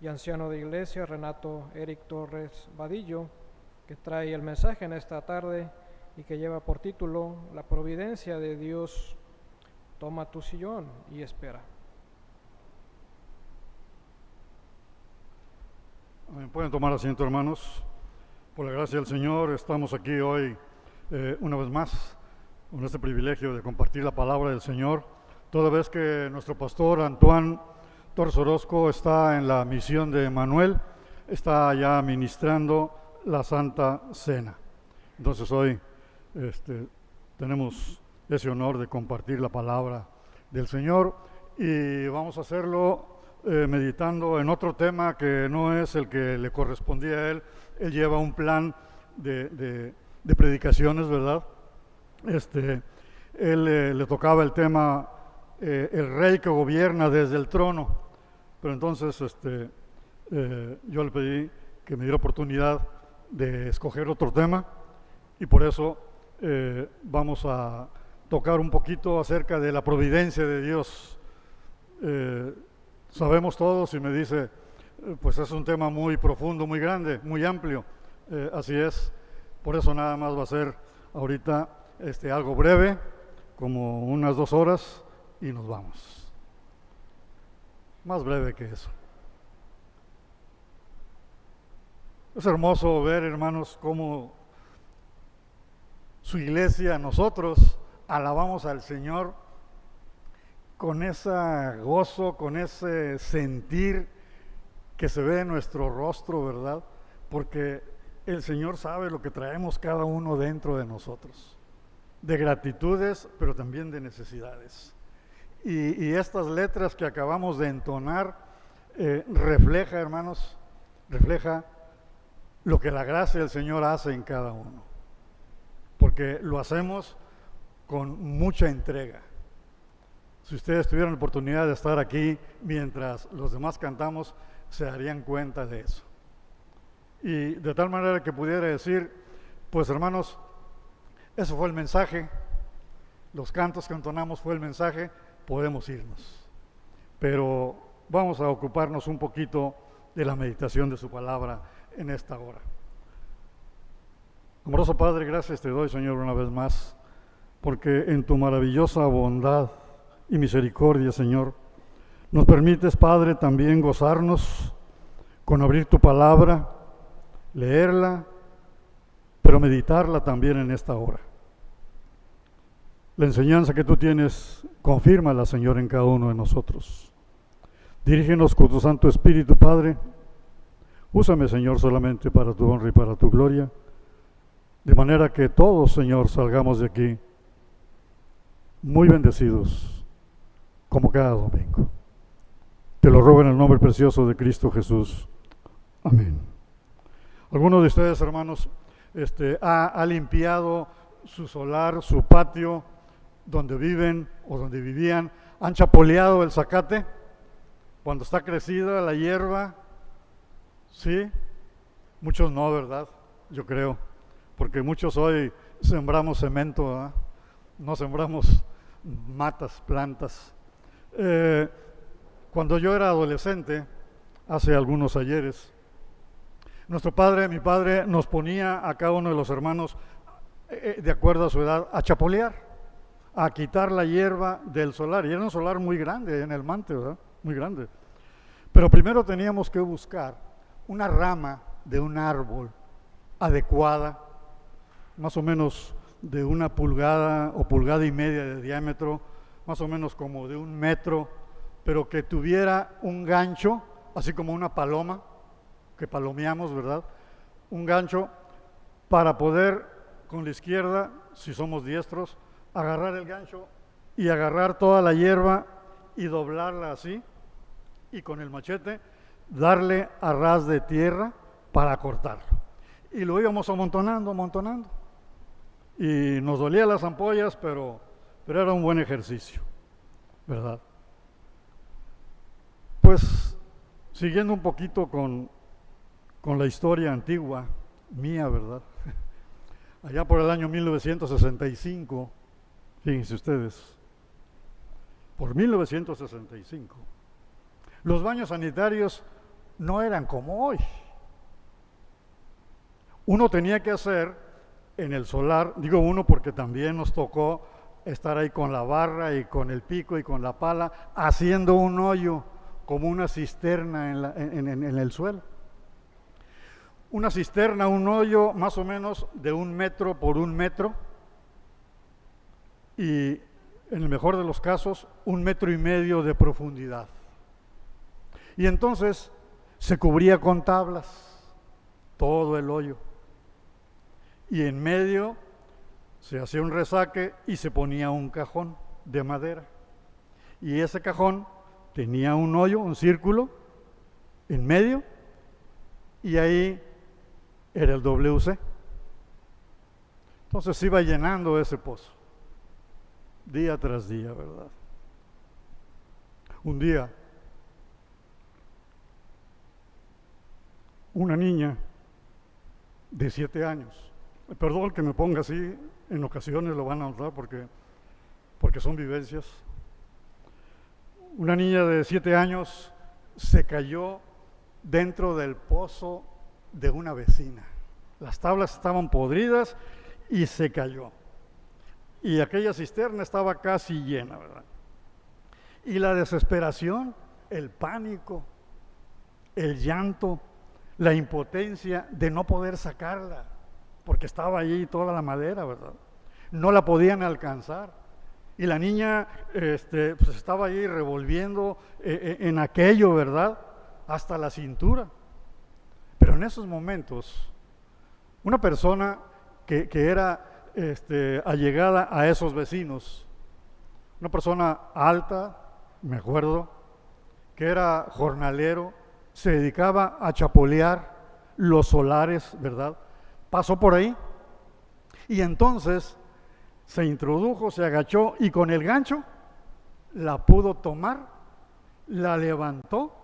y anciano de iglesia, Renato Eric Torres Vadillo, que trae el mensaje en esta tarde y que lleva por título La providencia de Dios toma tu sillón y espera. Pueden tomar asiento, hermanos. Por la gracia del Señor estamos aquí hoy una vez más con este privilegio de compartir la palabra del Señor, toda vez que nuestro pastor Antoine Torres Orozco está en la misión de Manuel, está ya ministrando la Santa Cena. Entonces hoy tenemos ese honor de compartir la palabra del Señor y vamos a hacerlo meditando en otro tema que no es el que le correspondía a él. Él lleva un plan de predicaciones, ¿verdad? Él le tocaba el tema el rey que gobierna desde el trono, pero entonces yo le pedí que me diera oportunidad de escoger otro tema y por eso vamos a tocar un poquito acerca de la providencia de Dios. Sabemos todos, y me dice, pues es un tema muy profundo, muy grande, muy amplio. Así es, por eso nada más va a ser ahorita algo breve, como unas 2 horas, y nos vamos. Más breve que eso. Es hermoso ver, hermanos, cómo su iglesia, nosotros, alabamos al Señor con ese gozo, con ese sentir que se ve en nuestro rostro, ¿verdad? Porque el Señor sabe lo que traemos cada uno dentro de nosotros, de gratitudes, pero también de necesidades. Y estas letras que acabamos de entonar refleja, hermanos, refleja lo que la gracia del Señor hace en cada uno, porque lo hacemos con mucha entrega. Si ustedes tuvieran la oportunidad de estar aquí mientras los demás cantamos, se darían cuenta de eso. Y de tal manera que pudiera decir, pues hermanos, eso fue el mensaje, los cantos que entonamos fue el mensaje, podemos irnos. Pero vamos a ocuparnos un poquito de la meditación de su palabra en esta hora. Amoroso Padre, gracias te doy, Señor, una vez más, porque en tu maravillosa bondad y misericordia, Señor, nos permites, Padre, también gozarnos con abrir tu palabra, leerla, pero meditarla también en esta hora. La enseñanza que tú tienes, confírmala, Señor, en cada uno de nosotros. Dirígenos con tu Santo Espíritu, Padre. Úsame, Señor, solamente para tu honra y para tu gloria, de manera que todos, Señor, salgamos de aquí muy bendecidos, como cada domingo. Te lo ruego en el nombre precioso de Cristo Jesús. Amén. ¿Alguno de ustedes, hermanos, ha limpiado su solar, su patio, donde viven o donde vivían? ¿Han chapoleado el zacate cuando está crecida la hierba? ¿Sí? Muchos no, ¿verdad? Yo creo, porque muchos hoy sembramos cemento, ¿verdad? No sembramos matas, plantas. Cuando yo era adolescente, hace algunos ayeres, mi padre nos ponía a cada uno de los hermanos, de acuerdo a su edad, a chapolear, a quitar la hierba del solar. Y era un solar muy grande en el Mante, ¿verdad? Muy grande. Pero primero teníamos que buscar una rama de un árbol adecuada, más o menos de 1 pulgada o 1,5 pulgadas de diámetro, más o menos como de 1 metro, pero que tuviera un gancho, así como una paloma, que palomeamos, ¿verdad? Un gancho para poder, con la izquierda, si somos diestros, agarrar el gancho y agarrar toda la hierba y doblarla así, y con el machete darle a ras de tierra para cortarlo. Y lo íbamos amontonando, y nos dolían las ampollas, pero era un buen ejercicio, ¿verdad? Pues siguiendo un poquito con la historia antigua mía, ¿verdad? Allá por el año 1965, fíjense ustedes, por 1965, los baños sanitarios no eran como hoy. Uno tenía que hacer en el solar, digo uno porque también nos tocó estar ahí con la barra y con el pico y con la pala, haciendo un hoyo como una cisterna en el suelo. Una cisterna, un hoyo más o menos de 1 metro por 1 metro, y en el mejor de los casos 1,5 metros de profundidad. Y entonces se cubría con tablas todo el hoyo, y en medio se hacía un resaque y se ponía un cajón de madera, y ese cajón tenía un hoyo, un círculo en medio, y ahí era el WC. Entonces se iba llenando ese pozo día tras día, ¿verdad? Un día, una niña de 7 años, perdón que me ponga así, en ocasiones lo van a notar porque son vivencias. Una niña de 7 años se cayó dentro del pozo de una vecina. Las tablas estaban podridas y se cayó. Y aquella cisterna estaba casi llena, ¿verdad? Y la desesperación, el pánico, el llanto, la impotencia de no poder sacarla, porque estaba allí toda la madera, ¿verdad? No la podían alcanzar. Y la niña pues estaba ahí revolviendo en aquello, ¿verdad? Hasta la cintura. Pero en esos momentos, una persona que era allegada a esos vecinos, una persona alta, me acuerdo, que era jornalero, se dedicaba a chapolear los solares, ¿verdad? Pasó por ahí y entonces se introdujo, se agachó y con el gancho la pudo tomar, la levantó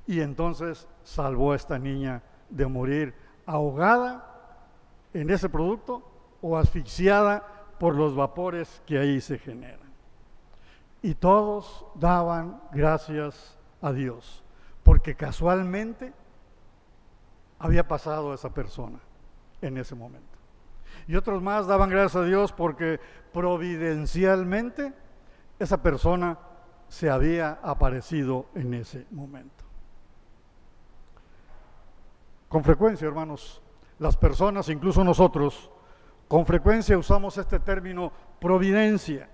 y entonces salvó a esta niña de morir ahogada en ese producto o asfixiada por los vapores que ahí se generan. Y todos daban gracias a Dios, porque casualmente había pasado esa persona en ese momento. Y otros más daban gracias a Dios porque providencialmente esa persona se había aparecido en ese momento. Con frecuencia, hermanos, las personas, incluso nosotros, con frecuencia usamos este término providencia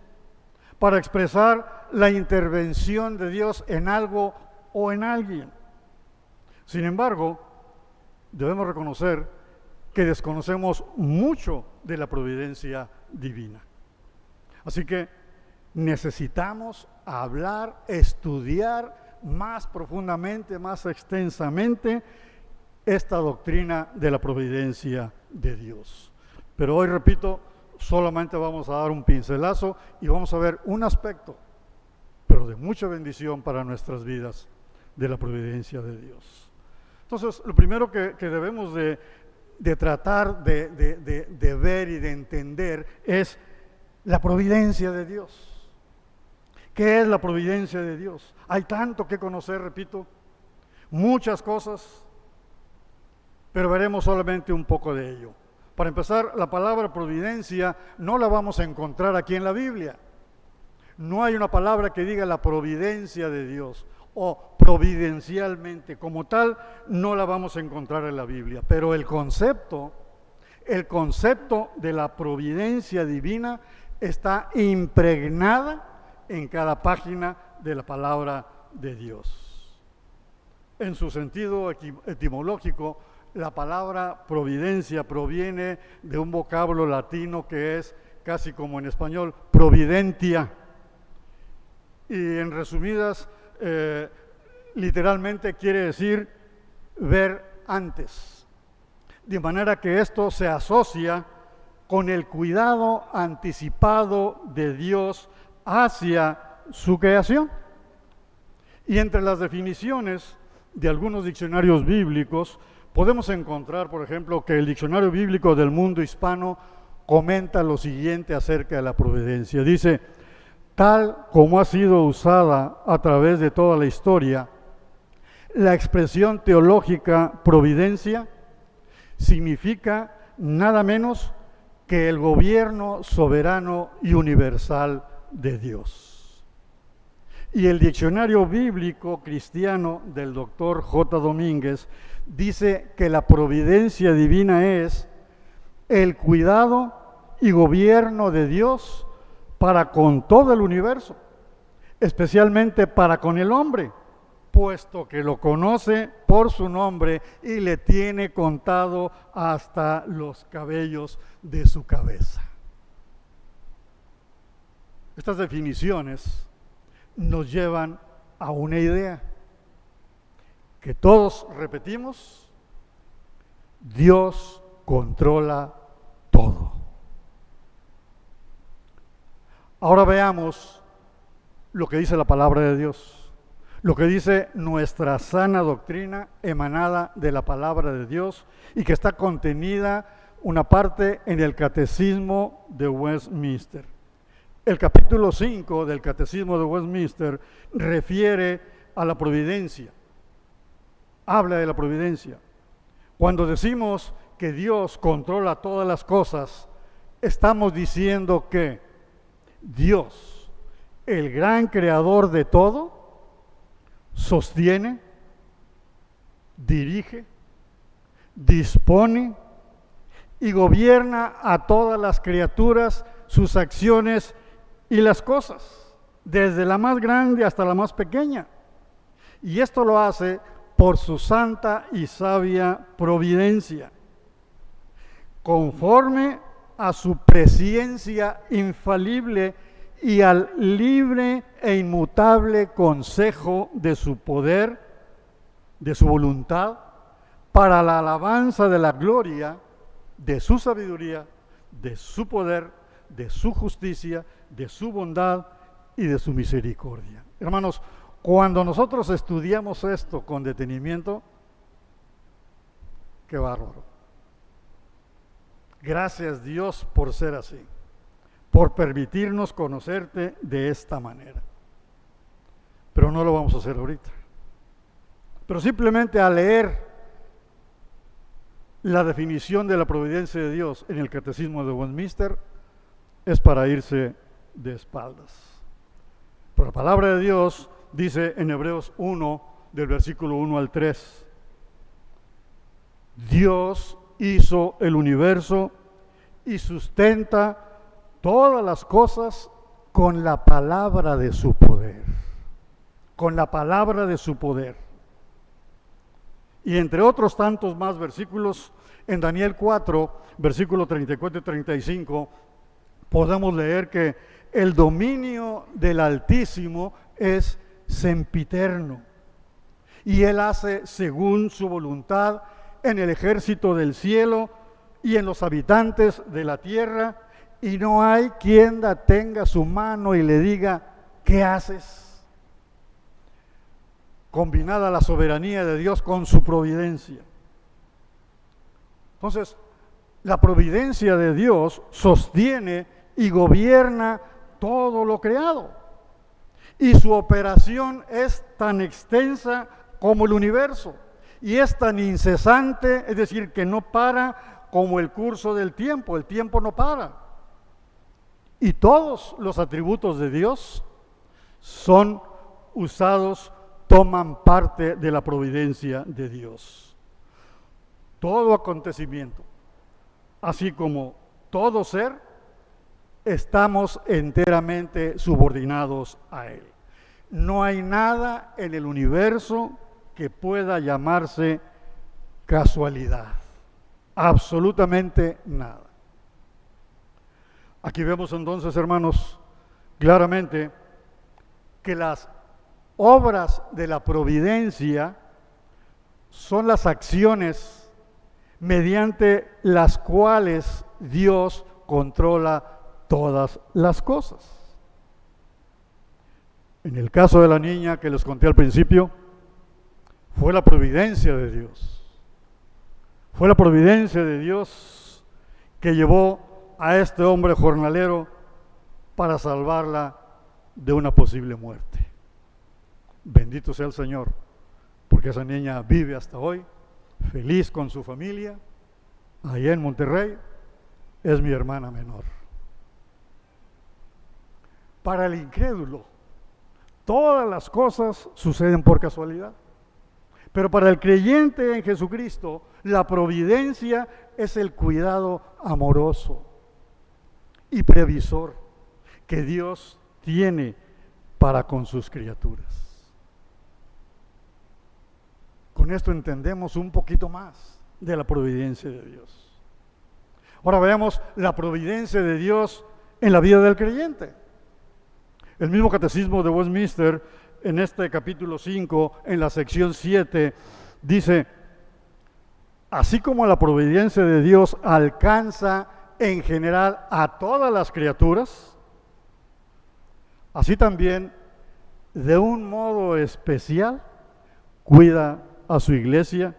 para expresar la intervención de Dios en algo o en alguien. Sin embargo, debemos reconocer que desconocemos mucho de la providencia divina. Así que necesitamos hablar, estudiar más profundamente, más extensamente esta doctrina de la providencia de Dios. Pero hoy, repito, solamente vamos a dar un pincelazo y vamos a ver un aspecto, pero de mucha bendición para nuestras vidas, de la providencia de Dios. Entonces, lo primero que debemos de tratar de ver y de entender es la providencia de Dios. ¿Qué es la providencia de Dios? Hay tanto que conocer, repito, muchas cosas, pero veremos solamente un poco de ello. Para empezar, la palabra providencia no la vamos a encontrar aquí en la Biblia. No hay una palabra que diga la providencia de Dios o providencialmente. Como tal, no la vamos a encontrar en la Biblia. Pero el concepto de la providencia divina está impregnada en cada página de la palabra de Dios. En su sentido etimológico, la palabra providencia proviene de un vocablo latino que es casi como en español, providentia. Y en resumidas, literalmente quiere decir ver antes. De manera que esto se asocia con el cuidado anticipado de Dios hacia su creación. Y entre las definiciones de algunos diccionarios bíblicos, podemos encontrar, por ejemplo, que el Diccionario Bíblico del Mundo Hispano comenta lo siguiente acerca de la providencia. Dice, tal como ha sido usada a través de toda la historia, La expresión teológica providencia significa nada menos que el gobierno soberano y universal de Dios. Y el diccionario bíblico cristiano del doctor J. Domínguez dice que la providencia divina es el cuidado y gobierno de Dios para con todo el universo, especialmente para con el hombre, puesto que lo conoce por su nombre y le tiene contado hasta los cabellos de su cabeza. Estas definiciones nos llevan a una idea que todos repetimos: Dios controla todo. Ahora veamos lo que dice la palabra de Dios, lo que dice nuestra sana doctrina emanada de la palabra de Dios y que está contenida una parte en el Catecismo de Westminster. El capítulo 5 del Catecismo de Westminster refiere a la providencia, habla de la providencia. Cuando decimos que Dios controla todas las cosas, estamos diciendo que Dios, el gran creador de todo, sostiene, dirige, dispone y gobierna a todas las criaturas, sus acciones y las cosas, desde la más grande hasta la más pequeña. Y esto lo hace por su santa y sabia providencia, conforme a su presciencia infalible y al libre e inmutable consejo de su poder, de su voluntad, para la alabanza de la gloria de su sabiduría, de su poder, de su justicia, de su bondad y de su misericordia. Hermanos, cuando nosotros estudiamos esto con detenimiento, qué bárbaro. Gracias Dios por ser así, por permitirnos conocerte de esta manera. Pero no lo vamos a hacer ahorita. Pero simplemente al leer la definición de la providencia de Dios en el Catecismo de Westminster es para irse de espaldas. Pero la palabra de Dios dice en Hebreos 1, del versículo 1 al 3, Dios hizo el universo y sustenta todas las cosas con la palabra de su poder. Con la palabra de su poder. Y entre otros tantos más versículos, en Daniel 4, versículo 34 y 35, podemos leer que el dominio del Altísimo es sempiterno, y Él hace según su voluntad en el ejército del cielo y en los habitantes de la tierra, y no hay quien detenga su mano y le diga, ¿qué haces? Combinada la soberanía de Dios con su providencia. Entonces, la providencia de Dios sostiene y gobierna todo lo creado. Y su operación es tan extensa como el universo. Y es tan incesante, es decir, que no para como el curso del tiempo. El tiempo no para. Y todos los atributos de Dios son usados, toman parte de la providencia de Dios. Todo acontecimiento, así como todo ser, estamos enteramente subordinados a Él. No hay nada en el universo que pueda llamarse casualidad. Absolutamente nada. Aquí vemos entonces, hermanos, claramente que las obras de la providencia son las acciones mediante las cuales Dios controla todas las cosas. En el caso de la niña que les conté al principio, fue la providencia de Dios. Fue la providencia de Dios que llevó a este hombre jornalero para salvarla de una posible muerte. Bendito sea el Señor, porque esa niña vive hasta hoy, feliz con su familia, allá en Monterrey, es mi hermana menor. Para el incrédulo, todas las cosas suceden por casualidad. Pero para el creyente en Jesucristo, la providencia es el cuidado amoroso y previsor que Dios tiene para con sus criaturas. Con esto entendemos un poquito más de la providencia de Dios. Ahora veamos la providencia de Dios en la vida del creyente. El mismo Catecismo de Westminster, en este capítulo 5, en la sección 7, dice: así como la providencia de Dios alcanza en general a todas las criaturas, así también, de un modo especial, cuida a su iglesia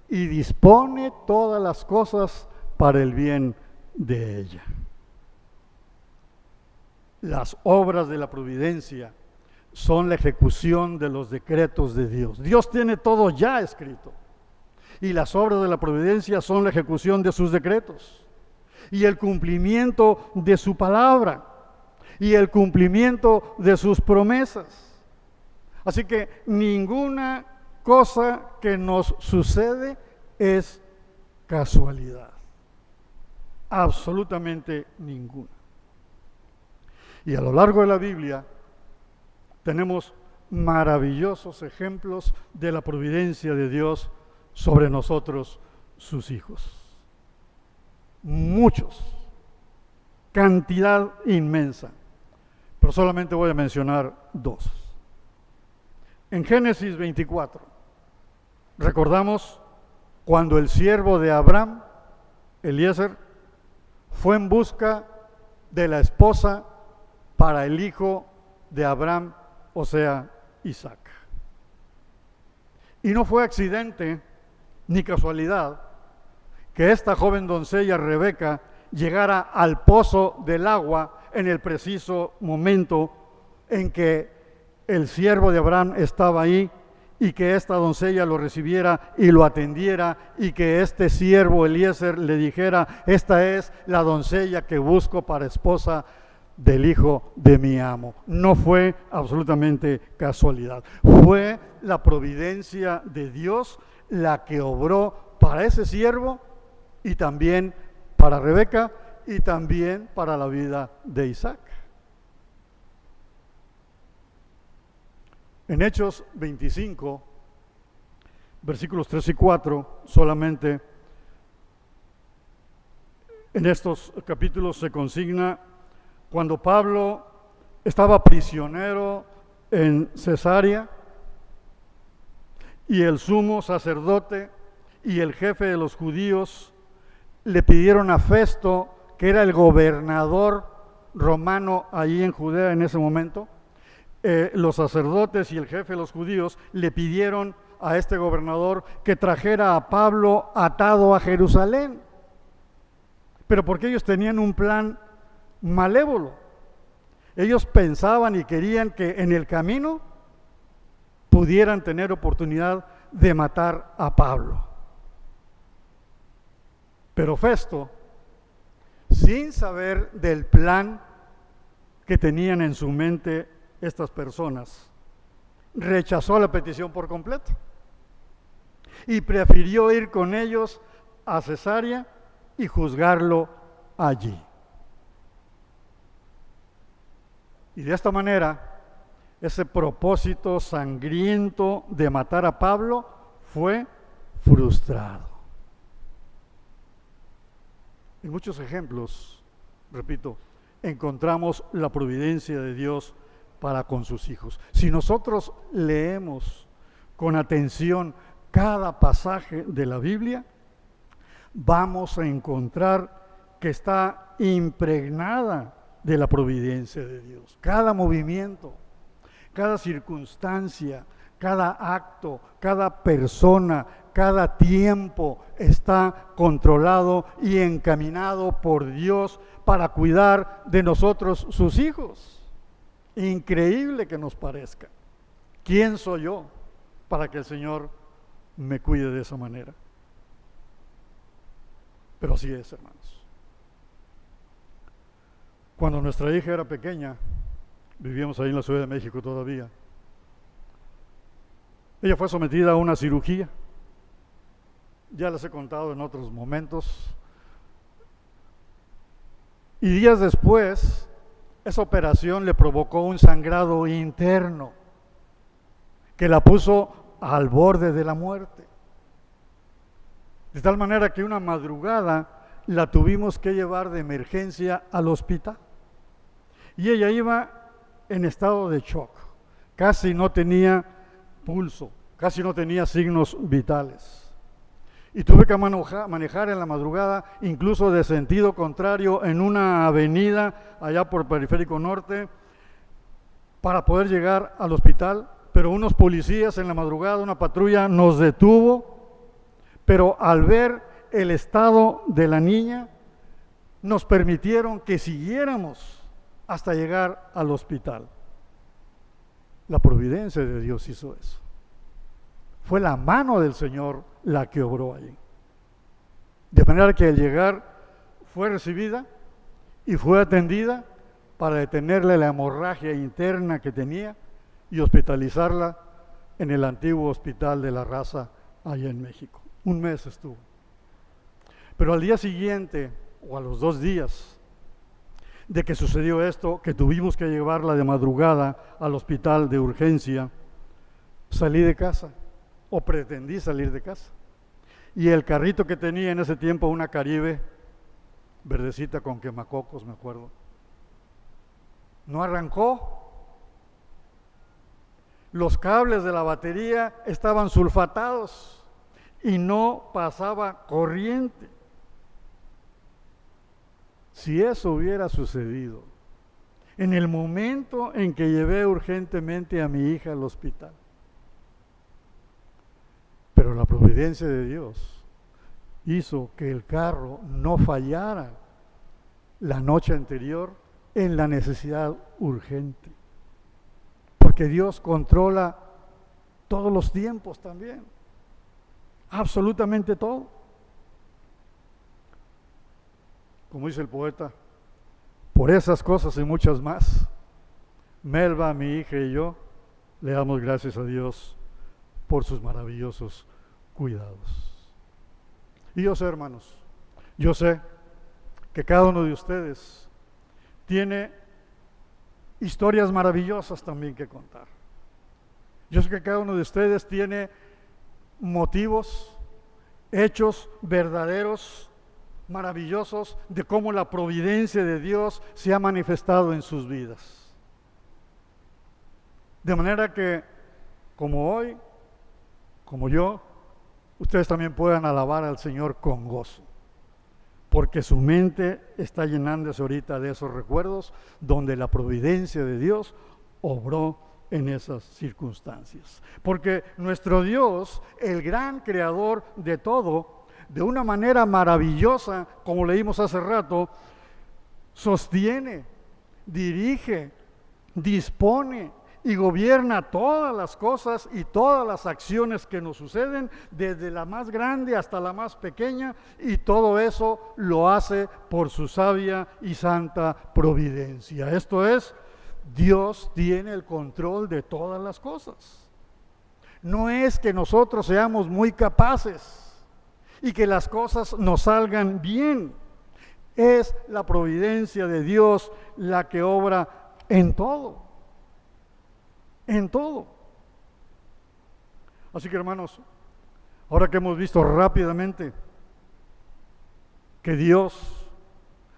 y dispone todas las cosas para el bien de ella. Las obras de la providencia son la ejecución de los decretos de Dios. Dios tiene todo ya escrito. Y las obras de la providencia son la ejecución de sus decretos. Y el cumplimiento de su palabra. Y el cumplimiento de sus promesas. Así que ninguna cosa que nos sucede es casualidad. Absolutamente ninguna. Y a lo largo de la Biblia tenemos maravillosos ejemplos de la providencia de Dios sobre nosotros, sus hijos. Muchos, cantidad inmensa, pero solamente voy a mencionar dos. En Génesis 24, recordamos cuando el siervo de Abraham, Eliezer, fue en busca de la esposa para el hijo de Abraham, o sea, Isaac. Y no fue accidente ni casualidad que esta joven doncella Rebeca llegara al pozo del agua en el preciso momento en que el siervo de Abraham estaba ahí, y que esta doncella lo recibiera y lo atendiera, y que este siervo Eliezer le dijera: esta es la doncella que busco para esposa del hijo de mi amo. No fue absolutamente casualidad, fue la providencia de Dios la que obró para ese siervo y también para Rebeca y también para la vida de Isaac. En Hechos 25, versículos 3 y 4, solamente en estos capítulos se consigna cuando Pablo estaba prisionero en Cesarea y el sumo sacerdote y el jefe de los judíos le pidieron a Festo, que era el gobernador romano allí en Judea en ese momento. Los sacerdotes y el jefe de los judíos le pidieron a este gobernador que trajera a Pablo atado a Jerusalén, pero porque ellos tenían un plan malévolo. Ellos pensaban y querían que en el camino pudieran tener oportunidad de matar a Pablo. Pero Festo, sin saber del plan que tenían en su mente estas personas, rechazó la petición por completo y prefirió ir con ellos a Cesarea y juzgarlo allí. Y de esta manera, ese propósito sangriento de matar a Pablo fue frustrado. En muchos ejemplos, repito, encontramos la providencia de Dios para con sus hijos. Si nosotros leemos con atención cada pasaje de la Biblia, vamos a encontrar que está impregnada de la providencia de Dios. Cada movimiento, cada circunstancia, cada acto, cada persona, cada tiempo está controlado y encaminado por Dios para cuidar de nosotros, sus hijos. Increíble que nos parezca. ¿Quién soy yo para que el Señor me cuide de esa manera. Pero así es, hermanos. Cuando nuestra hija era pequeña, vivíamos ahí en la Ciudad de México todavía, ella fue sometida a una cirugía. Ya les he contado en otros momentos. Y días después, esa operación le provocó un sangrado interno que la puso al borde de la muerte. De tal manera que una madrugada la tuvimos que llevar de emergencia al hospital. Y ella iba en estado de shock. Casi no tenía pulso, casi no tenía signos vitales. Y tuve que manejar en la madrugada, incluso de sentido contrario, en una avenida allá por Periférico Norte, para poder llegar al hospital. Pero unos policías en la madrugada, una patrulla, nos detuvo, pero al ver el estado de la niña, nos permitieron que siguiéramos hasta llegar al hospital. La providencia de Dios hizo eso. Fue la mano del Señor la que obró allí. De manera que al llegar fue recibida y fue atendida para detenerle la hemorragia interna que tenía y hospitalizarla en el antiguo hospital de la Raza allá en México. 1 mes estuvo. Pero al día siguiente, o a los 2 días de que sucedió esto, que tuvimos que llevarla de madrugada al hospital de urgencia, salí de casa, o pretendí salir de casa. Y el carrito que tenía en ese tiempo, una Caribe, verdecita con quemacocos, me acuerdo, no arrancó. Los cables de la batería estaban sulfatados y no pasaba corriente. Si eso hubiera sucedido en el momento en que llevé urgentemente a mi hija al hospital, pero la providencia de Dios hizo que el carro no fallara la noche anterior en la necesidad urgente. Porque Dios controla todos los tiempos también, absolutamente todo. Como dice el poeta, por esas cosas y muchas más, Melba, mi hija y yo le damos gracias a Dios por sus maravillosos cuidados. Y yo sé, hermanos, yo sé que cada uno de ustedes tiene historias maravillosas también que contar. Yo sé que cada uno de ustedes tiene motivos, hechos verdaderos, maravillosos de cómo la providencia de Dios se ha manifestado en sus vidas. De manera que, como hoy, como yo, ustedes también puedan alabar al Señor con gozo, porque su mente está llenándose ahorita de esos recuerdos donde la providencia de Dios obró en esas circunstancias. Porque nuestro Dios, el gran creador de todo, de una manera maravillosa, como leímos hace rato, sostiene, dirige, dispone y gobierna todas las cosas y todas las acciones que nos suceden, desde la más grande hasta la más pequeña, y todo eso lo hace por su sabia y santa providencia. Esto es, Dios tiene el control de todas las cosas. No es que nosotros seamos muy capaces y que las cosas nos salgan bien. Es la providencia de Dios la que obra en todo. En todo. Así que, hermanos, ahora que hemos visto rápidamente que Dios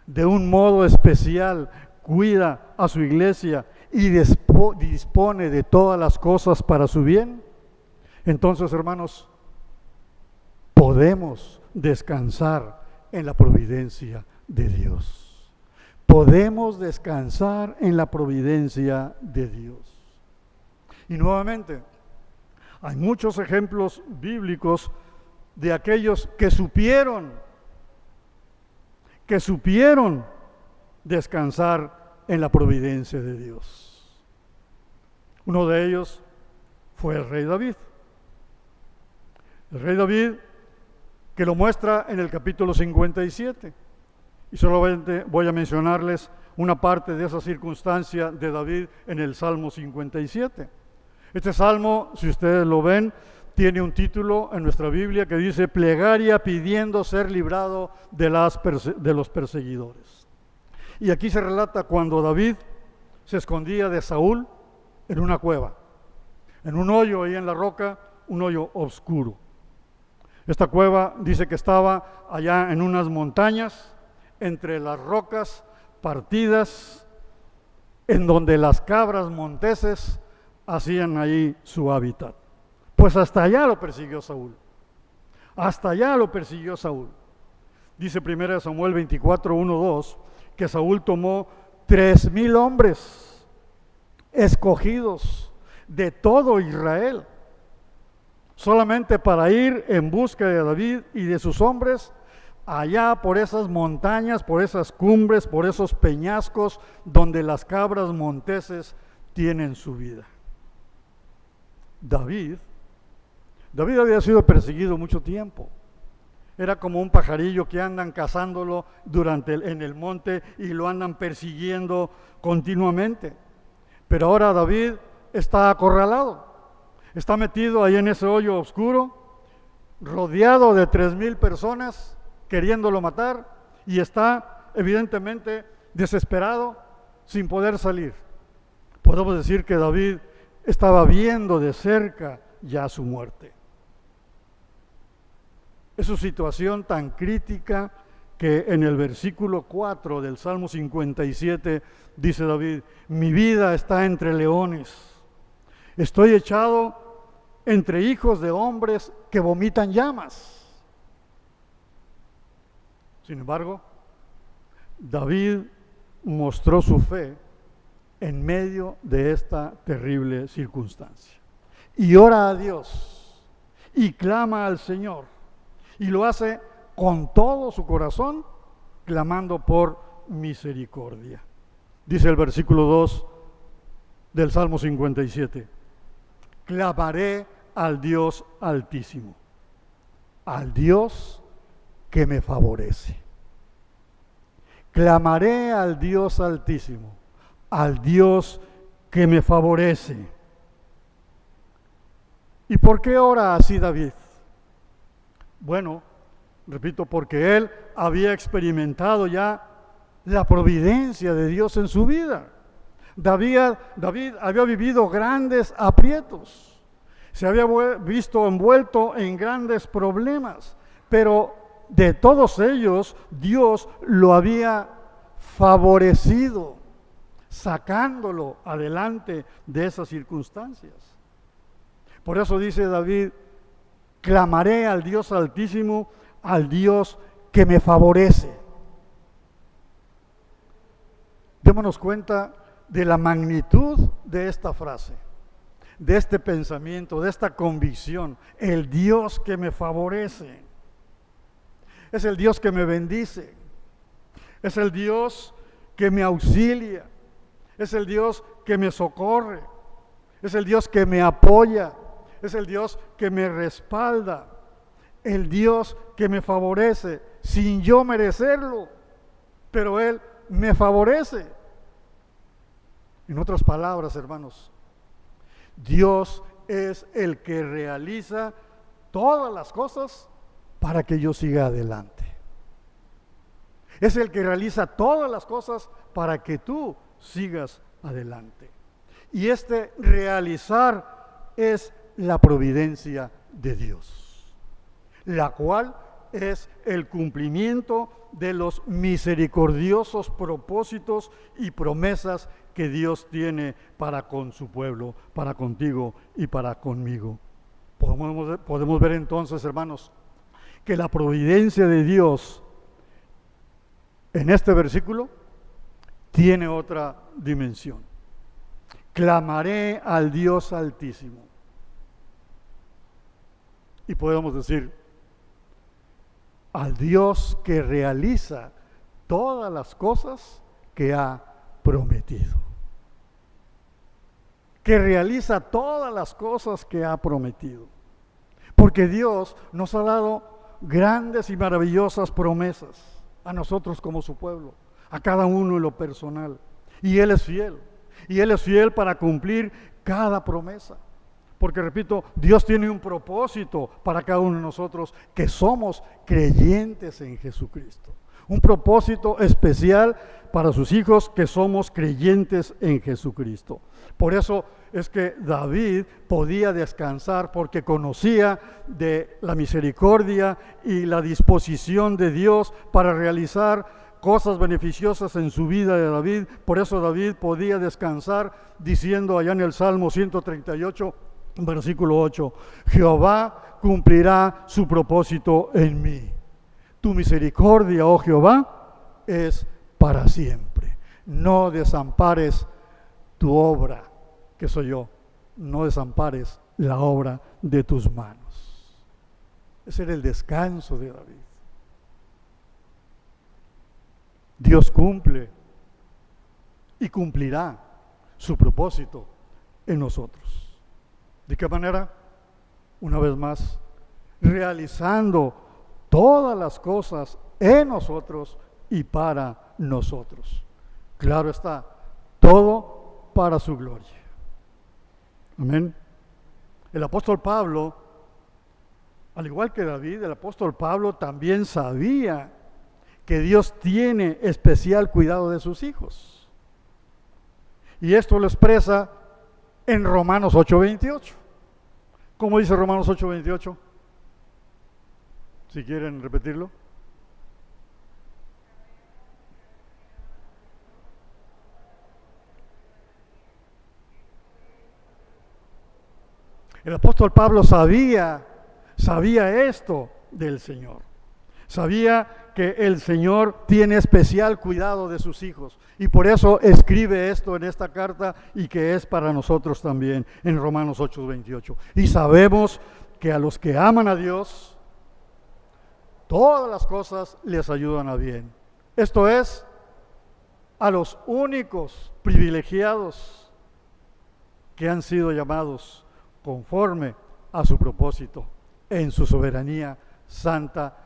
de un modo especial cuida a su iglesia y dispone de todas las cosas para su bien, entonces, hermanos, podemos descansar en la providencia de Dios. Podemos descansar en la providencia de Dios. Y nuevamente, hay muchos ejemplos bíblicos de aquellos que supieron descansar en la providencia de Dios. Uno de ellos fue el rey David. El rey David, que lo muestra en el capítulo 57. Y solamente voy a mencionarles una parte de esa circunstancia de David en el Salmo 57. Este salmo, si ustedes lo ven, tiene un título en nuestra Biblia que dice plegaria pidiendo ser librado de los perseguidores. Y aquí se relata cuando David se escondía de Saúl en una cueva, en un hoyo ahí en la roca, un hoyo oscuro. Esta cueva dice que estaba allá en unas montañas, entre las rocas partidas, en donde las cabras monteses hacían ahí su hábitat. Pues hasta allá lo persiguió Saúl. Hasta allá lo persiguió Saúl. Dice 1 Samuel 24, 1, 2, que Saúl tomó 3,000 hombres escogidos de todo Israel, solamente para ir en busca de David y de sus hombres allá por esas montañas, por esas cumbres, por esos peñascos donde las cabras monteses tienen su vida. David había sido perseguido mucho tiempo. Era como un pajarillo que andan cazándolo en el monte y lo andan persiguiendo continuamente. Pero ahora David está acorralado, está metido ahí en ese hoyo oscuro, rodeado de 3,000 personas queriéndolo matar, y está evidentemente desesperado, sin poder salir. Podemos decir que David estaba viendo de cerca ya su muerte. Es su situación tan crítica que en el versículo 4 del Salmo 57 dice David: mi vida está entre leones, estoy echado entre hijos de hombres que vomitan llamas. Sin embargo, David mostró su fe en medio de esta terrible circunstancia. Y ora a Dios y clama al Señor. Y lo hace con todo su corazón, clamando por misericordia. Dice el versículo 2 del Salmo 57. Clamaré al Dios Altísimo, al Dios que me favorece. Clamaré al Dios Altísimo, al Dios que me favorece. ¿Y por qué ora así David? Bueno, repito, porque él había experimentado ya la providencia de Dios en su vida. David había vivido grandes aprietos, se había visto envuelto en grandes problemas, pero de todos ellos Dios lo había favorecido, sacándolo adelante de esas circunstancias. Por eso dice David: clamaré al Dios Altísimo, al Dios que me favorece. Démonos cuenta de la magnitud de esta frase, de este pensamiento, de esta convicción. El Dios que me favorece. Es el Dios que me bendice. Es el Dios que me auxilia. Es el Dios que me socorre. Es el Dios que me apoya. Es el Dios que me respalda. El Dios que me favorece sin yo merecerlo. Pero Él me favorece. En otras palabras, hermanos, Dios es el que realiza todas las cosas para que yo siga adelante. Es el que realiza todas las cosas para que tú sigas adelante. Y este realizar es la providencia de Dios, la cual es el cumplimiento de los misericordiosos propósitos y promesas que Dios tiene para con su pueblo, para contigo y para conmigo. Podemos ver entonces, hermanos, que la providencia de Dios en este versículo tiene otra dimensión. Clamaré al Dios Altísimo. Y podemos decir, al Dios que realiza todas las cosas que ha prometido. Que realiza todas las cosas que ha prometido. Porque Dios nos ha dado grandes y maravillosas promesas a nosotros como su pueblo, a cada uno en lo personal. Y Él es fiel. Y Él es fiel para cumplir cada promesa. Porque, repito, Dios tiene un propósito para cada uno de nosotros que somos creyentes en Jesucristo. Un propósito especial para sus hijos que somos creyentes en Jesucristo. Por eso es que David podía descansar, porque conocía de la misericordia y la disposición de Dios para realizar cosas beneficiosas en su vida de David. Por eso David podía descansar diciendo allá en el Salmo 138, versículo 8, Jehová cumplirá su propósito en mí. Tu misericordia, oh Jehová, es para siempre. No desampares tu obra, que soy yo. No desampares la obra de tus manos. Ese era el descanso de David. Dios cumple y cumplirá su propósito en nosotros. ¿De qué manera? Una vez más, realizando todas las cosas en nosotros y para nosotros. Claro está, todo para su gloria. Amén. El apóstol Pablo, al igual que David, el apóstol Pablo también sabía que Dios tiene especial cuidado de sus hijos. Y esto lo expresa en Romanos 8:28. ¿Cómo dice Romanos 8:28? Si quieren repetirlo. El apóstol Pablo sabía esto del Señor. Sabía que el Señor tiene especial cuidado de sus hijos. Y por eso escribe esto en esta carta, y que es para nosotros también en Romanos 8:28. Y sabemos que a los que aman a Dios, todas las cosas les ayudan a bien. Esto es, a los únicos privilegiados que han sido llamados conforme a su propósito, en su soberanía santa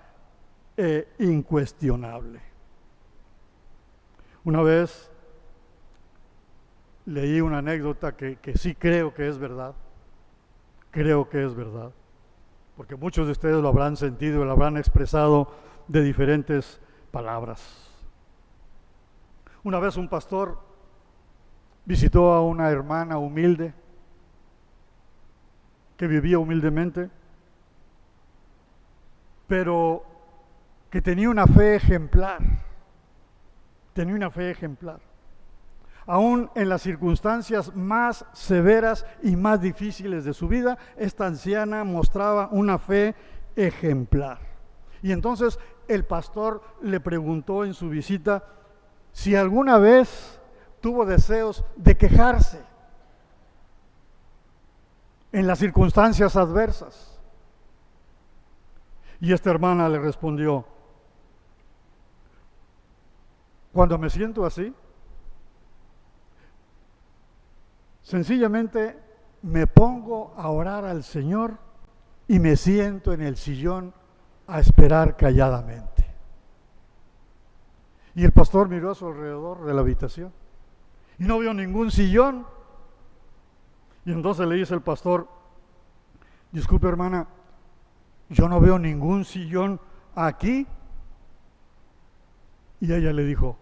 e incuestionable. Una vez leí una anécdota que sí creo que es verdad. Creo que es verdad, porque muchos de ustedes lo habrán sentido y lo habrán expresado de diferentes palabras. Una vez un pastor visitó a una hermana humilde que vivía humildemente, pero que tenía una fe ejemplar. Tenía una fe ejemplar. Aún en las circunstancias más severas y más difíciles de su vida, esta anciana mostraba una fe ejemplar. Y entonces el pastor le preguntó en su visita si alguna vez tuvo deseos de quejarse en las circunstancias adversas. Y esta hermana le respondió: cuando me siento así, sencillamente me pongo a orar al Señor y me siento en el sillón a esperar calladamente. Y el pastor miró a su alrededor de la habitación y no vio ningún sillón. Y entonces le dice el pastor: disculpe, hermana, yo no veo ningún sillón aquí. Y ella le dijo: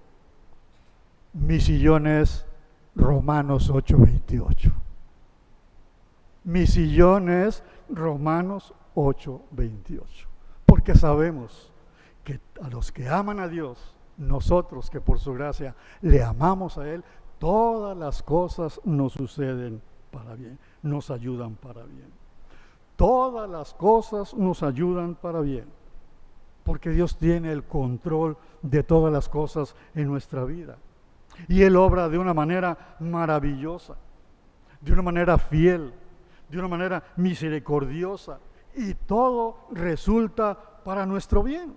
mi sillón es Romanos 8:28. Mi sillón es Romanos 8:28. Porque sabemos que a los que aman a Dios, nosotros que por su gracia le amamos a Él, todas las cosas nos suceden para bien, nos ayudan para bien. Todas las cosas nos ayudan para bien, porque Dios tiene el control de todas las cosas en nuestra vida. Y Él obra de una manera maravillosa, de una manera fiel, de una manera misericordiosa, y todo resulta para nuestro bien.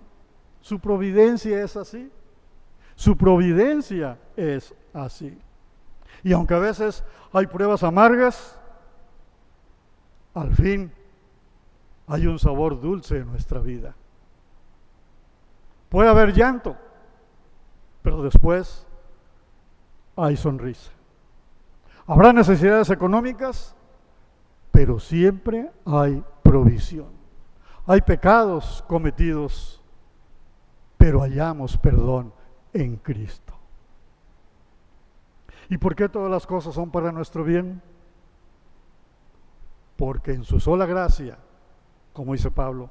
Su providencia es así. Su providencia es así. Y aunque a veces hay pruebas amargas, al fin hay un sabor dulce en nuestra vida. Puede haber llanto, pero después hay sonrisa. Habrá necesidades económicas, pero siempre hay provisión. Hay pecados cometidos, pero hallamos perdón en Cristo. ¿Y por qué todas las cosas son para nuestro bien? Porque en su sola gracia, como dice Pablo,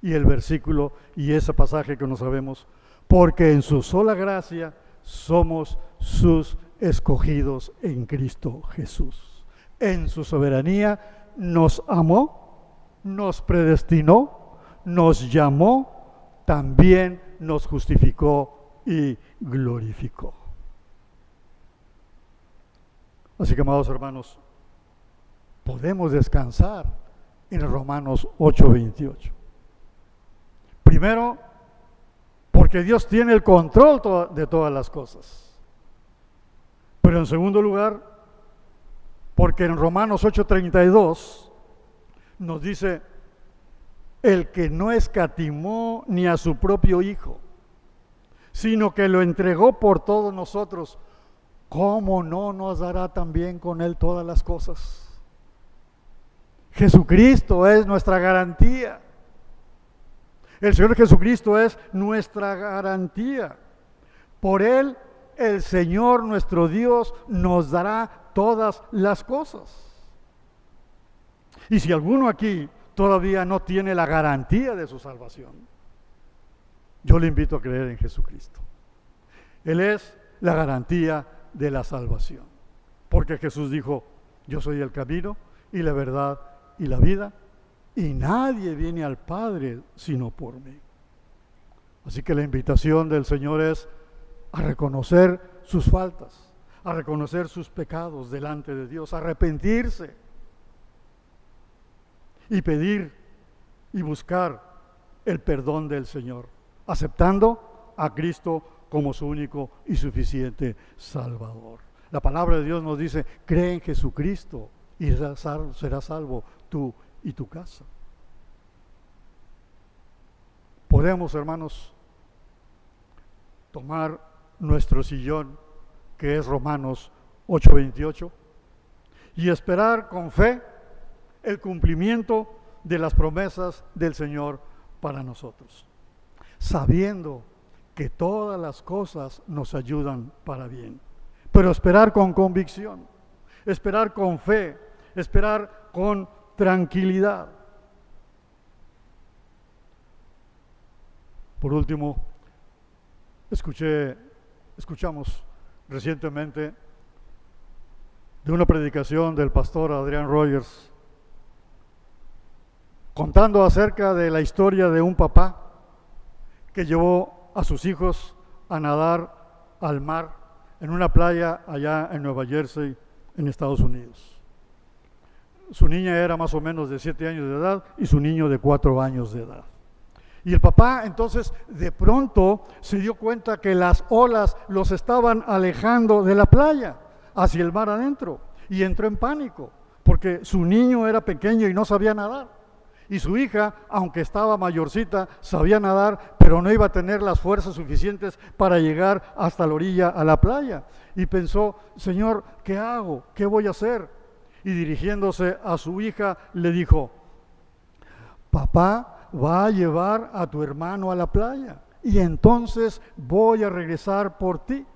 y el versículo y ese pasaje que no sabemos, porque en su sola gracia somos sus escogidos en Cristo Jesús. En su soberanía nos amó, nos predestinó, nos llamó, también nos justificó y glorificó. Así que, amados hermanos, podemos descansar en Romanos 8:28. Primero, porque Dios tiene el control de todas las cosas. Pero en segundo lugar, porque en Romanos 8:32 nos dice, el que no escatimó ni a su propio Hijo, sino que lo entregó por todos nosotros, ¿cómo no nos dará también con Él todas las cosas? Jesucristo es nuestra garantía. El Señor Jesucristo es nuestra garantía. Por Él, el Señor nuestro Dios nos dará todas las cosas. Y si alguno aquí todavía no tiene la garantía de su salvación, yo le invito a creer en Jesucristo. Él es la garantía de la salvación. Porque Jesús dijo, yo soy el camino y la verdad y la vida, y nadie viene al Padre sino por mí. Así que la invitación del Señor es a reconocer sus faltas, a reconocer sus pecados delante de Dios, a arrepentirse y pedir y buscar el perdón del Señor, aceptando a Cristo como su único y suficiente Salvador. La palabra de Dios nos dice, cree en Jesucristo y serás salvo tú y tu casa. Podemos, hermanos, tomar nuestro sillón, que es Romanos 8:28, y esperar con fe el cumplimiento de las promesas del Señor para nosotros, sabiendo que todas las cosas nos ayudan para bien, pero esperar con convicción, esperar con fe, esperar con tranquilidad. Por último, escuchamos recientemente de una predicación del pastor Adrian Rogers contando acerca de la historia de un papá que llevó a sus hijos a nadar al mar en una playa allá en Nueva Jersey, en Estados Unidos. Su niña era más o menos de 7 años de edad y su niño de 4 años de edad. Y el papá entonces de pronto se dio cuenta que las olas los estaban alejando de la playa hacia el mar adentro y entró en pánico porque su niño era pequeño y no sabía nadar. Y su hija, aunque estaba mayorcita, sabía nadar, pero no iba a tener las fuerzas suficientes para llegar hasta la orilla, a la playa. Y pensó, Señor, ¿qué hago? ¿Qué voy a hacer? Y dirigiéndose a su hija, le dijo, papá va a llevar a tu hermano a la playa y entonces voy a regresar por ti.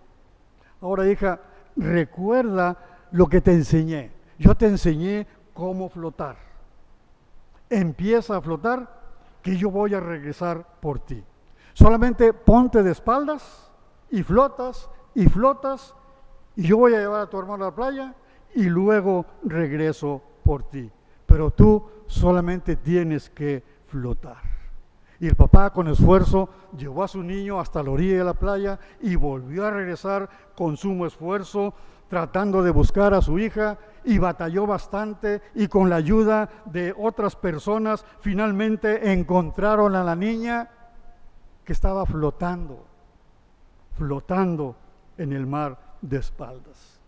Ahora, hija, recuerda lo que te enseñé. Yo te enseñé cómo flotar. Empieza a flotar, que yo voy a regresar por ti. Solamente ponte de espaldas y flotas, y yo voy a llevar a tu hermano a la playa y luego regreso por ti. Pero tú solamente tienes que flotar. Y el papá con esfuerzo llevó a su niño hasta la orilla de la playa y volvió a regresar con sumo esfuerzo, tratando de buscar a su hija, y batalló bastante, y con la ayuda de otras personas finalmente encontraron a la niña que estaba flotando en el mar de espaldas.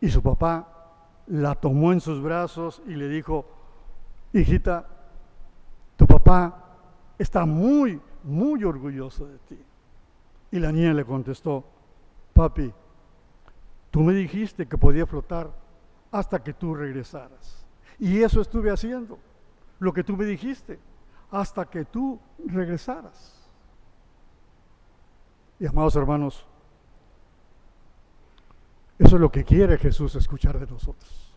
Y su papá la tomó en sus brazos y le dijo, hijita, tu papá está muy, muy orgulloso de ti. Y la niña le contestó, papi, tú me dijiste que podía flotar hasta que tú regresaras. Y eso estuve haciendo, lo que tú me dijiste, hasta que tú regresaras. Y amados hermanos, eso es lo que quiere Jesús escuchar de nosotros.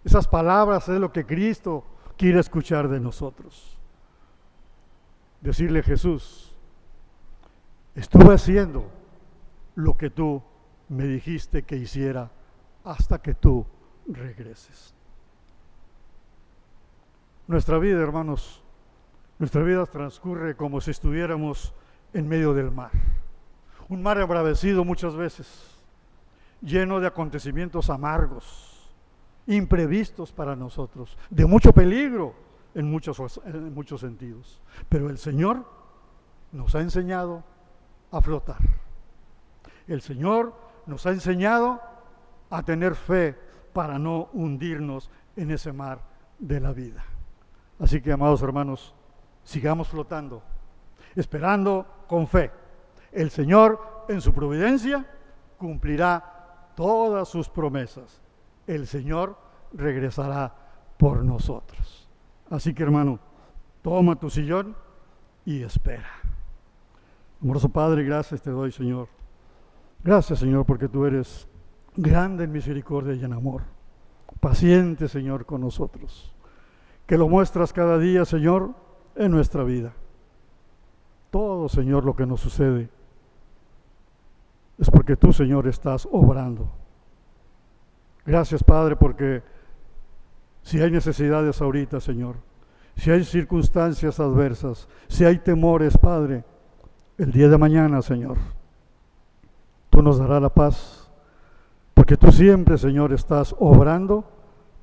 Esas palabras es lo que Cristo quiere escuchar de nosotros. Decirle a Jesús, estuve haciendo lo que tú me dijiste que hiciera hasta que tú regreses. Nuestra vida, hermanos, nuestra vida transcurre como si estuviéramos en medio del mar. Un mar embravecido muchas veces, lleno de acontecimientos amargos, imprevistos para nosotros, de mucho peligro en muchos sentidos. Pero el Señor nos ha enseñado a flotar. El Señor nos ha enseñado a tener fe para no hundirnos en ese mar de la vida. Así que, amados hermanos, sigamos flotando, esperando con fe. El Señor, en su providencia, cumplirá todas sus promesas. El Señor regresará por nosotros. Así que, hermano, toma tu sillón y espera. Amoroso Padre, gracias te doy, Señor. Gracias, Señor, porque tú eres grande en misericordia y en amor. Paciente, Señor, con nosotros. Que lo muestras cada día, Señor, en nuestra vida. Todo, Señor, lo que nos sucede es porque tú, Señor, estás obrando. Gracias, Padre, porque si hay necesidades ahorita, Señor, si hay circunstancias adversas, si hay temores, Padre, el día de mañana, Señor, tú nos darás la paz, porque tú siempre, Señor, estás obrando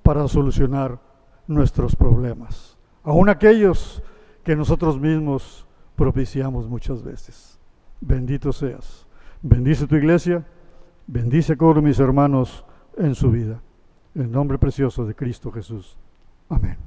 para solucionar nuestros problemas, aun aquellos que nosotros mismos propiciamos muchas veces. Bendito seas. Bendice tu iglesia, bendice a todos mis hermanos en su vida. En el nombre precioso de Cristo Jesús. Amén.